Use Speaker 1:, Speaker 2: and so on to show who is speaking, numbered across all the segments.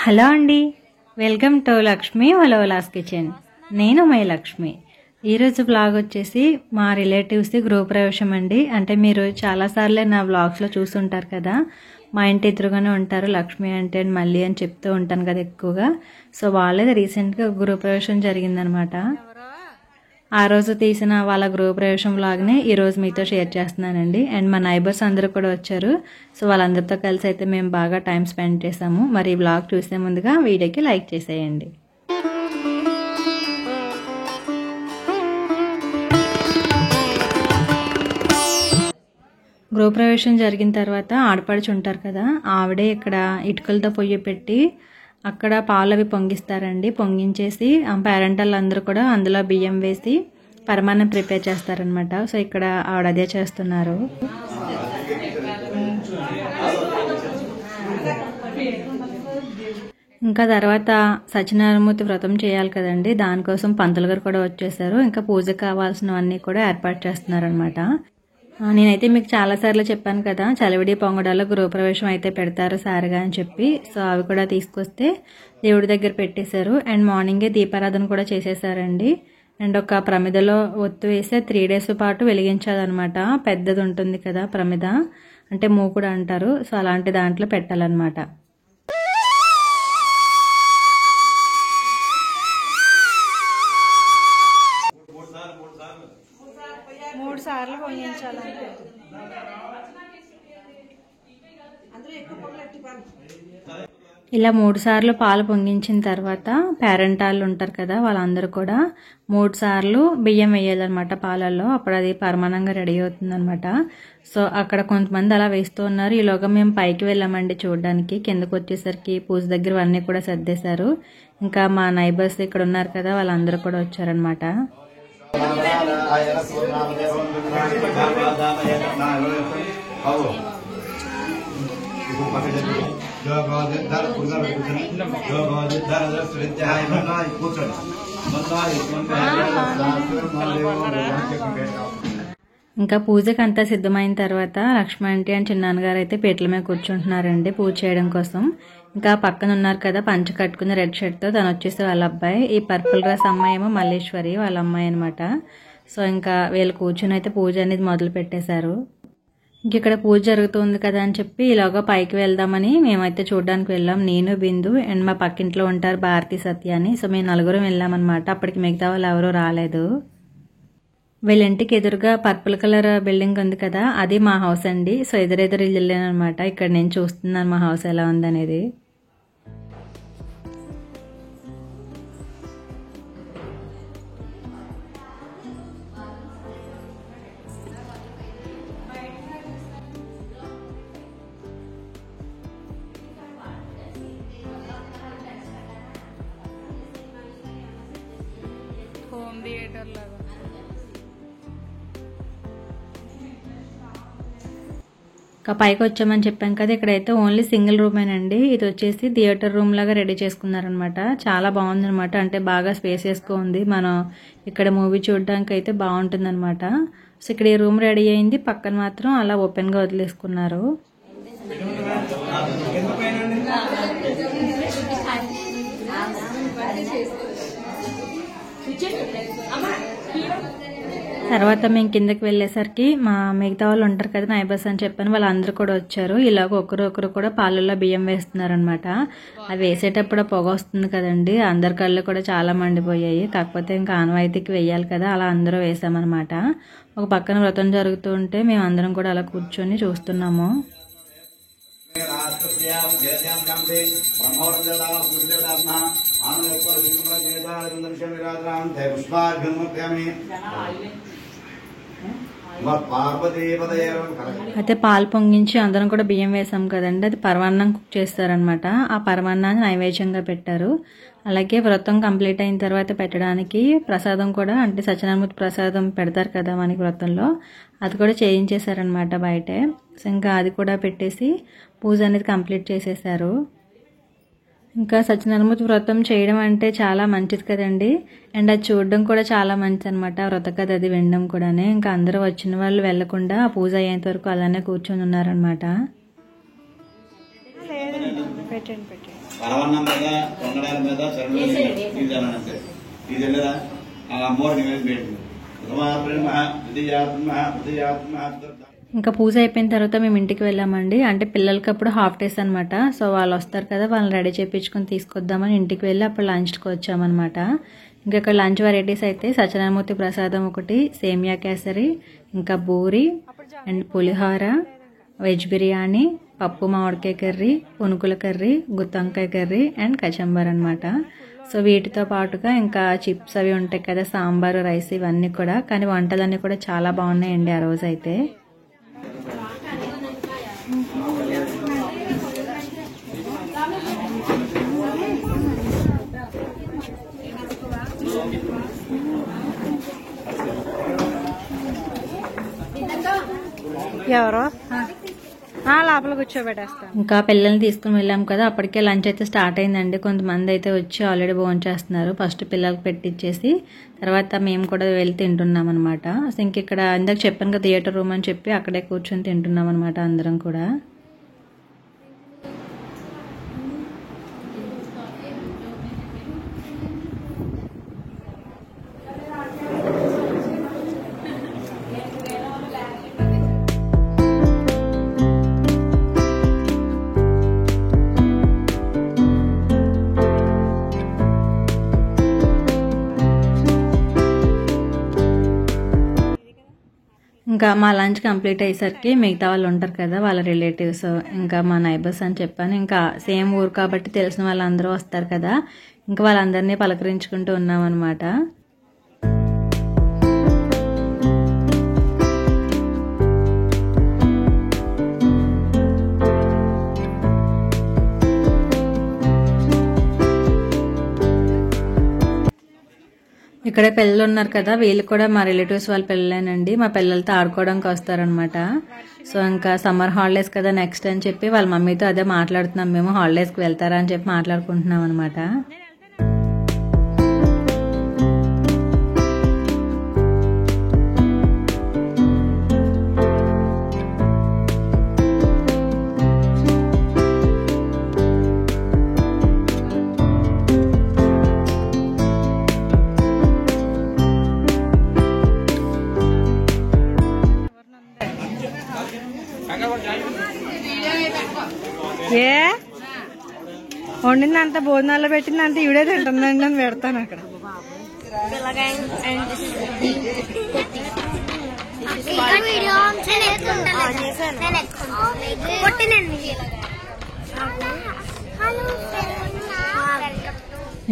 Speaker 1: Hello అండి, welcome to Lakshmi వలోలాస్ kitchen. నేను my Lakshmi. ఈరోజు బ్లాగ్ వచ్చేసి మా రిలేటివ్స్ది గృహప్రవేశం అండి. అంటే మీరు చాలాసార్లే నా బ్లాగ్స్లో చూస్తుంటారు కదా, మా ఇంటి ఎదురుగానే ఉంటారు లక్ష్మి అంటే మళ్ళీ అని చెప్తూ ఉంటాను కదా ఎక్కువగా. సో వాళ్ళది రీసెంట్గా గృహప్రవేశం జరిగిందనమాట. ఆ రోజు తీసిన వాళ్ళ గృహప్రవేశం వ్లాగ్ని ఈరోజు మీతో షేర్ చేస్తున్నానండి. అండ్ మా నైబర్స్ అందరూ కూడా వచ్చారు. సో వాళ్ళందరితో కలిసి అయితే మేము బాగా టైం స్పెండ్ చేసాము. మరి ఈ బ్లాగ్ చూసే ముందుగా వీడియోకి లైక్ చేసేయండి. గృహప్రవేశం జరిగిన తర్వాత ఆడపడుచు ఉంటారు కదా, ఆవిడే ఇక్కడ ఇటుకలతో పొయ్యి పెట్టి అక్కడ పాలు అవి పొంగిస్తారండి. పొంగించేసి పేరెంటల్ అందరూ కూడా అందులో బియ్యం వేసి పరమాన్నం ప్రిపేర్ చేస్తారనమాట. సో ఇక్కడ ఆవిడ అదే చేస్తున్నారు. ఇంకా తర్వాత సత్యనారాయణమూర్తి వ్రతం చేయాలి కదండి, దానికోసం పంతులు గారు కూడా వచ్చేసారు. ఇంకా పూజకు కావాల్సినవన్నీ కూడా ఏర్పాటు చేస్తున్నారనమాట. నేనైతే మీకు చాలాసార్లు చెప్పాను కదా, చలివిడి పొంగడాల్లో గృహప్రవేశం అయితే పెడతారు సారిగా అని చెప్పి. సో అవి కూడా తీసుకొస్తే దేవుడి దగ్గర పెట్టేశారు. అండ్ మార్నింగే దీపారాధన కూడా చేసేసారండి. అండ్ ఒక ప్రమిదలో ఒత్తు వేసే 3 days పాటు వెలిగించాలన్నమాట. పెద్దది ఉంటుంది కదా ప్రమిద, అంటే మూకుడు అంటారు. సో అలాంటి దాంట్లో పెట్టాలన్నమాట.
Speaker 2: మూడు సార్లు పొంగించాలంటే
Speaker 1: ఇలా 3 సార్లు పాలు పొంగించిన తర్వాత పేరెంటాళ్ళు ఉంటారు కదా, వాళ్ళందరూ కూడా 3 సార్లు బియ్యం వేయాలన్నమాట పాలల్లో. అప్పుడు అది పరమానంగా రెడీ అవుతుందన్నమాట. సో అక్కడ కొంతమంది అలా వేస్తూ ఉన్నారు. ఈలోగా మేము పైకి వెళ్ళామండి చూడడానికి. కిందకు వచ్చేసరికి పూజ దగ్గర అన్నీ కూడా సర్దేశారు. ఇంకా మా నైబర్స్ ఇక్కడ ఉన్నారు కదా, వాళ్ళందరూ కూడా వచ్చారనమాట. ఇంకా పూజకి అంతా సిద్ధమైన తర్వాత లక్ష్మీ ఆంటీ అండ్ చిన్నాన్నగారు అయితే పీటల మీద కూర్చుంటున్నారండి పూజ చేయడం కోసం. ఇంకా పక్కన ఉన్నారు కదా పంచ కట్టుకున్న రెడ్ షర్ట్తో, తను వచ్చేసి వాళ్ళ అబ్బాయి. ఈ పర్పుల్ డ్రెస్ అమ్మాయి ఏమో మల్లేశ్వరి వాళ్ళ అమ్మాయి అనమాట. సో ఇంకా వీళ్ళు కూర్చుని అయితే పూజ అనేది మొదలు పెట్టేశారు. ఇక్కడ పూజ జరుగుతుంది కదా అని చెప్పి ఇలాగా పైకి వెళ్దామని మేమైతే చూడడానికి వెళ్ళాం. నేను, బిందు అండ్ మా పక్కింట్లో ఉంటారు భారతి, సత్య అని. సో మేము 4 వెళ్ళామన్నమాట. అప్పటికి మిగతా వాళ్ళు ఎవరూ రాలేదు. వీళ్ళ ఇంటికి ఎదురుగా పర్పుల్ కలర్ బిల్డింగ్ ఉంది కదా, అది మా హౌస్ అండి. సో ఎదురెదురు ఇల్లు అనమాట. ఇక్కడ నేను చూస్తున్నాను మా హౌస్ ఎలా ఉందనేది.
Speaker 2: హోమ్ థియేటర్ లాగా
Speaker 1: ఇంకా పైకి వచ్చామని చెప్పాం కదా, ఇక్కడైతే ఓన్లీ సింగిల్ రూమేనండి. ఇది వచ్చేసి థియేటర్ రూమ్ లాగా రెడీ చేసుకున్నారనమాట. చాలా బాగుంది అనమాట. అంటే బాగా స్పేసియస్గా ఉంది. మనం ఇక్కడ మూవీ చూడడానికి అయితే బాగుంటుంది అనమాట. సో ఇక్కడ ఈ రూమ్ రెడీ అయింది, పక్కన మాత్రం అలా ఓపెన్గా వదిలేసుకున్నారు. తర్వాత మేము కిందకి వెళ్ళేసరికి మా మిగతా వాళ్ళు ఉంటారు కదా నైబర్స్ అని చెప్పాను, వాళ్ళందరూ కూడా వచ్చారు. ఇలాగ ఒకరు కూడా పాలల్లో బియ్యం వేస్తున్నారనమాట. అవి వేసేటప్పుడు పొగ వస్తుంది కదండి, అందరి కళ్ళు కూడా చాలా మండిపోయాయి. కాకపోతే ఇంకా ఆనవాయితీకి వేయాలి కదా, అలా అందరూ వేసామన్నమాట. ఒక పక్కన వ్రతం జరుగుతూ ఉంటే మేము అందరం కూడా అలా కూర్చొని చూస్తున్నాము. అయితే పాలు పొంగించి అందరం కూడా బియ్యం వేసాం కదండి, అది పరమాన్నం కుక్ చేస్తారనమాట. ఆ పరమాన్నాన్ని నైవేద్యంగా పెట్టారు. అలాగే వ్రతం కంప్లీట్ అయిన తర్వాత పెట్టడానికి ప్రసాదం కూడా, అంటే సత్యనారాయణమూర్తి ప్రసాదం పెడతారు కదా మనకి వ్రతంలో, అది కూడా చేయించేశారనమాట బయటే. సో ఇంకా అది కూడా పెట్టేసి పూజ అనేది కంప్లీట్ చేసేసారు. ఇంకా సత్యనారాయణమూర్తి వ్రతం చేయడం అంటే చాలా మంచిది కదండి. అండ్ అది చూడడం కూడా చాలా మంచిది అనమాట. వ్రత కథ అది వినడం కూడానే. ఇంకా అందరూ వచ్చిన వాళ్ళు వెళ్లకుండా పూజ అయ్యేంత వరకు అలానే కూర్చొని ఉన్నారనమాట.
Speaker 2: పెట్టండి పెట్టండి.
Speaker 3: పరవన్నం మీద పొంగడాల మీద చరణంతే ఇది వెళ్ళదా అమ్మవారి నివేదన పెట్టింది.
Speaker 1: ఇంకా పూజ అయిపోయిన తర్వాత మేము ఇంటికి వెళ్ళామండి. అంటే పిల్లలకి అప్పుడు హాఫ్ డేస్ అనమాట. సో వాళ్ళు వస్తారు కదా, వాళ్ళని రెడీ చేయించుకొని తీసుకొద్దామని ఇంటికి వెళ్ళి అప్పుడు లంచ్కి వచ్చామన్నమాట. ఇంకా ఇక్కడ లంచ్ వెరైటీస్ అయితే సత్యనారాయణమూర్తి ప్రసాదం ఒకటి, సేమియా కేసరి, ఇంకా బూరి అండ్ పులిహోర, వెజ్ బిర్యానీ, పప్పు మామిడికాయ కర్రీ, పునుకుల కర్రీ, గుత్తొంకాయ కర్రీ అండ్ కచంబర్ అనమాట. సో వీటితో పాటుగా ఇంకా చిప్స్ అవి ఉంటాయి కదా, సాంబారు, రైస్ ఇవన్నీ కూడా. కానీ వంటలన్నీ కూడా చాలా బాగున్నాయండి ఆ రోజు అయితే.
Speaker 2: ఎవరో లోపల కూర్చోబెట్టేస్తాను.
Speaker 1: ఇంకా పిల్లల్ని తీసుకుని వెళ్ళాం కదా, అప్పటికే లంచ్ అయితే స్టార్ట్ అయిందండి. కొంతమంది అయితే వచ్చి ఆల్రెడీ భోజనం చేస్తున్నారు. ఫస్ట్ పిల్లలకి పెట్టించేసి తర్వాత మేము కూడా వెళ్ళి తింటున్నాం అనమాట. సో ఇంక ఇక్కడ ఇందాక చెప్పాను కదా థియేటర్ రూమ్ అని చెప్పి, అక్కడే కూర్చొని తింటున్నాం అనమాట అందరం కూడా. ఇంకా మా లంచ్ కంప్లీట్ అయ్యేసరికి మిగతా వాళ్ళు ఉంటారు కదా, వాళ్ళ రిలేటివ్స్ ఇంకా మా నైబర్స్ అని చెప్పాను. ఇంకా సేమ్ ఊరు కాబట్టి తెలిసిన వాళ్ళందరూ వస్తారు కదా, ఇంకా వాళ్ళందరినీ పలకరించుకుంటూ ఉన్నాం అనమాట. ఇక్కడ పిల్లలు ఉన్నారు కదా, వీళ్ళు కూడా మా రిలేటివ్స్ వాళ్ళ పిల్లలేనండి. మా పిల్లలతో ఆడుకోవడానికి వస్తారనమాట. సో ఇంకా సమ్మర్ హాలిడేస్ కదా నెక్స్ట్ అని చెప్పి వాళ్ళ మమ్మీతో అదే మాట్లాడుతున్నాం మేము, హాలిడేస్కి వెళ్తారా అని చెప్పి మాట్లాడుకుంటున్నాం అనమాట.
Speaker 2: ఏ వండిందంత భోజనాల్లో పెట్టిందంత ఇవిడే తింటుందండి అని పెడతాను అక్కడ.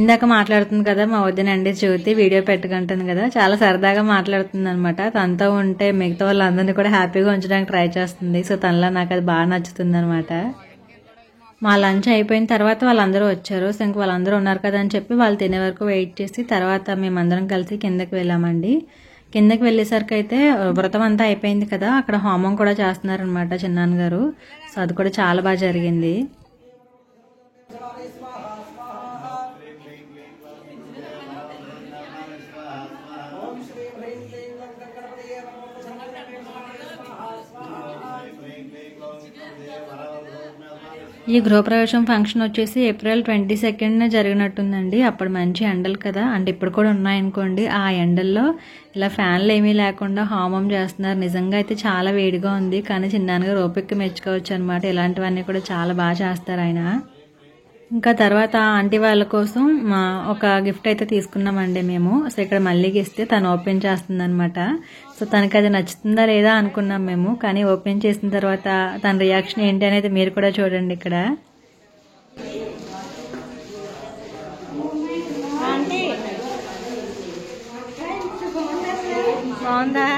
Speaker 1: ఇందాక మాట్లాడుతుంది కదా మా వదినండి జ్యోతి, వీడియో పెట్టుకుంటుంది కదా, చాలా సరదాగా మాట్లాడుతుంది అనమాట. తనతో ఉంటే మిగతా వాళ్ళందరినీ కూడా హ్యాపీగా ఉంచడానికి ట్రై చేస్తుంది. సో తనలో నాకు అది బాగా నచ్చుతుంది అనమాట. మా లంచ్ అయిపోయిన తర్వాత వాళ్ళందరూ వచ్చారు. సో ఇంక వాళ్ళందరూ ఉన్నారు కదా అని చెప్పి వాళ్ళు తినే వరకు వెయిట్ చేసి తర్వాత మేమందరం కలిసి కిందకి వెళ్ళామండి. కిందకి వెళ్ళేసరికి అయితే వ్రతం అంతా అయిపోయింది కదా, అక్కడ హోమం కూడా చేస్తున్నారనమాట చిన్నాన్న గారు. సో అది కూడా చాలా బాగా జరిగింది. ఈ గృహప్రవేశం ఫంక్షన్ వచ్చేసి ఏప్రిల్ 22న జరిగినట్టుందండి. అప్పుడు మంచి ఎండలు కదా, అంటే ఇప్పుడు కూడా ఉన్నాయనుకోండి. ఆ ఎండల్లో ఇలా ఫ్యాన్లు ఏమీ లేకుండా హోమం చేస్తున్నారు. నిజంగా అయితే చాలా వేడిగా ఉంది, కానీ చిన్నాన్నగారు ఓపిక మెచ్చుకోవచ్చు అనమాట. ఇలాంటివన్నీ కూడా చాలా బాగా చేస్తారు ఆయన. ఇంకా తర్వాత ఆంటీ వాళ్ళ కోసం ఒక గిఫ్ట్ అయితే తీసుకున్నామండి మేము. సో ఇక్కడ మళ్ళీకి ఇస్తే తను ఓపెన్ చేస్తుంది అనమాట. సో తనకి అది నచ్చుతుందా లేదా అనుకున్నాం మేము, కానీ ఓపెన్ చేసిన తర్వాత తన రియాక్షన్ ఏంటి అనేది మీరు కూడా చూడండి ఇక్కడ.
Speaker 2: బాగుందా?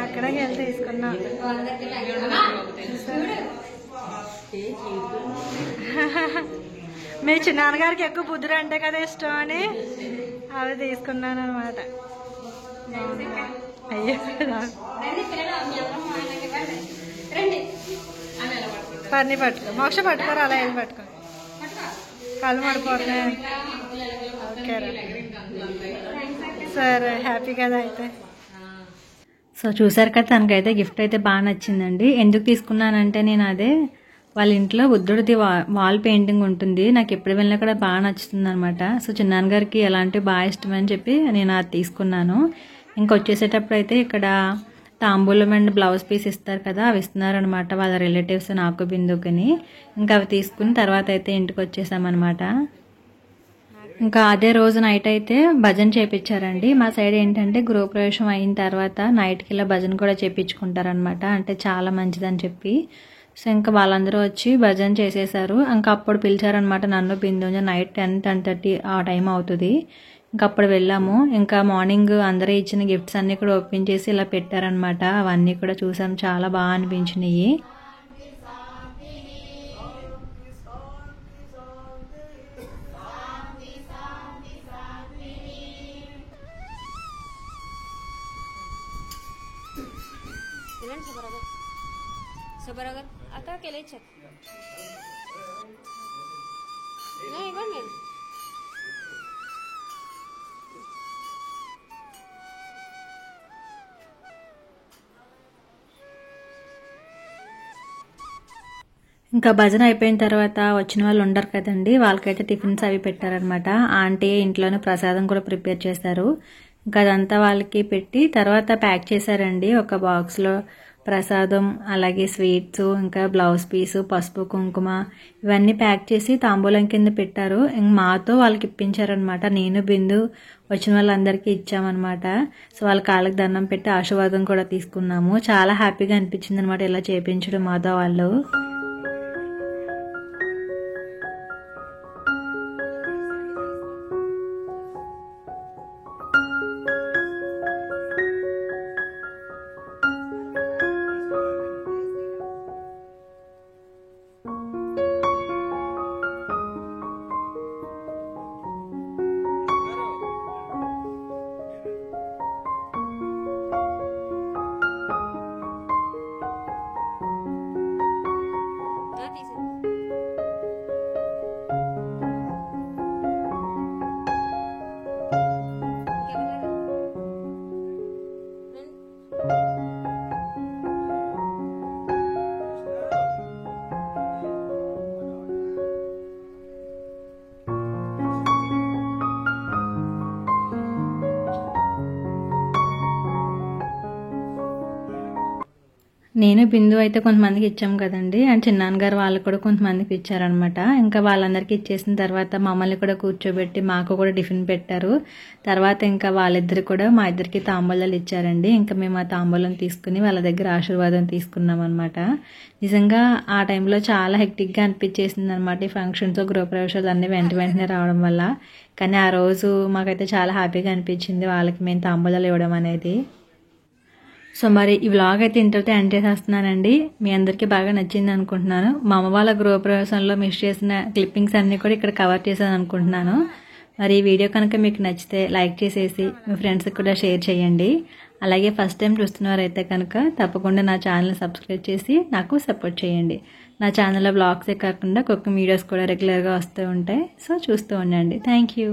Speaker 2: అక్కడికి వెళ్తే తీసుకున్నా. మీ చిన్నాన్నగారికి ఎక్కువ బుద్ధులు అంటే కదా ఇష్టం అని అవి తీసుకున్నాను అనమాట. అయ్యో పన్నీ పట్టుకో, మోక్ష పట్టుకోరు, అలా వెళ్ళి పట్టుకో, కళ్ళు పడిపోతున్నాయి. ఓకేరా. సరే హ్యాపీ కదా అయితే.
Speaker 1: సో చూసారు కదా, తనకైతే గిఫ్ట్ అయితే బాగా నచ్చిందండి. ఎందుకు తీసుకున్నానంటే నేను అదే వాళ్ళ ఇంట్లో బుద్ధుడిది వాల్ పెయింటింగ్ ఉంటుంది, నాకు ఎప్పుడు వెళ్ళినా కూడా బాగా నచ్చుతుంది అనమాట. సో చిన్నాన్నగారికి ఎలాంటివి బాగా ఇష్టమని చెప్పి నేను అది తీసుకున్నాను. ఇంకా వచ్చేసేటప్పుడు అయితే ఇక్కడ తాంబూలం అండ్ బ్లౌజ్ పీస్ ఇస్తారు కదా, అవి ఇస్తున్నారనమాట వాళ్ళ రిలేటివ్స్ నాకు బిందుకని. ఇంకా అవి తీసుకుని తర్వాత అయితే ఇంటికి వచ్చేసామన్నమాట. ఇంకా అదే రోజు నైట్ అయితే భజన చేయించారండి. మా సైడ్ ఏంటంటే గృహప్రవేశం అయిన తర్వాత నైట్కి ఇలా భజన కూడా చేయించుకుంటారనమాట, అంటే చాలా మంచిదని చెప్పి. సో ఇంకా వాళ్ళందరూ వచ్చి భజన చేసేసారు. ఇంకా అప్పుడు పిలిచారనమాట నన్ను బిందు. నైట్ 10-10:30 ఆ టైం అవుతుంది. ఇంకా అప్పుడు వెళ్ళాము. ఇంకా మార్నింగ్ అందరూ ఇచ్చిన గిఫ్ట్స్ అన్నీ కూడా ఓపెన్ చేసి ఇలా పెట్టారనమాట. అవన్నీ కూడా చూసాం, చాలా బాగా అనిపించినాయి. ఇంకా భజన అయిపోయిన తర్వాత వచ్చిన వాళ్ళు ఉండరు కదండి, వాళ్ళకైతే టిఫిన్స్ అవి పెట్టారనమాట. ఆంటీ ఇంట్లోనే ప్రసాదం కూడా ప్రిపేర్ చేశారు. ఇంకా అదంతా వాళ్ళకి పెట్టి తర్వాత ప్యాక్ చేశారండి ఒక బాక్స్లో ప్రసాదం, అలాగే స్వీట్స్, ఇంకా బ్లౌజ్ పీసు, పసుపు కుంకుమ ఇవన్నీ ప్యాక్ చేసి తాంబూలం కింద పెట్టారు. ఇంక మాతో వాళ్ళకి ఇప్పించారనమాట. నేను బిందు వచ్చిన వాళ్ళందరికీ ఇచ్చామన్నమాట. సో వాళ్ళ కాళ్ళకి దండం పెట్టి ఆశీర్వాదం కూడా తీసుకున్నాము. చాలా హ్యాపీగా అనిపించింది అనమాట ఇలా చేయించడం మాతో వాళ్ళు. నేను బిందు అయితే కొంతమందికి ఇచ్చాం కదండి, అండ్ చిన్నాన్నగారు వాళ్ళు కూడా కొంతమందికి ఇచ్చారనమాట. ఇంకా వాళ్ళందరికీ ఇచ్చేసిన తర్వాత మమ్మల్ని కూడా కూర్చోబెట్టి మాకు కూడా టిఫిన్ పెట్టారు. తర్వాత ఇంకా వాళ్ళిద్దరు కూడా మా ఇద్దరికి తాంబూలాలు ఇచ్చారండి. ఇంకా మేము ఆ తాంబూలం తీసుకుని వాళ్ళ దగ్గర ఆశీర్వాదం తీసుకున్నాం అనమాట. నిజంగా ఆ టైంలో చాలా హెక్టిక్గా అనిపించేసింది అనమాట. ఈ ఫంక్షన్స్, గృహప్రవేశాలు అన్నీ వెంటనే రావడం వల్ల. కానీ ఆ రోజు మాకైతే చాలా హ్యాపీగా అనిపించింది వాళ్ళకి మేము తాంబూలాలు ఇవ్వడం అనేది. సో మరి ఈ వ్లాగ్ అయితే ఇంతటితో ఎండ్ చేసేస్తున్నానండి. మీ అందరికీ బాగా నచ్చింది అనుకుంటున్నాను. మా అమ్మ వాళ్ళ గృహప్రవేశంలో మిస్ చేసిన క్లిప్పింగ్స్ అన్నీ కూడా ఇక్కడ కవర్ చేశాను అనుకుంటున్నాను. మరి ఈ వీడియో కనుక మీకు నచ్చితే లైక్ చేసేసి మీ ఫ్రెండ్స్కి కూడా షేర్ చేయండి. అలాగే ఫస్ట్ టైం చూస్తున్నవారైతే కనుక తప్పకుండా నా ఛానల్ని సబ్స్క్రైబ్ చేసి నాకు సపోర్ట్ చేయండి. నా ఛానల్లో వ్లాగ్సే కాకుండా కుకింగ్ వీడియోస్ కూడా రెగ్యులర్గా వస్తూ ఉంటాయి. సో చూస్తూ ఉండండి. Thank you.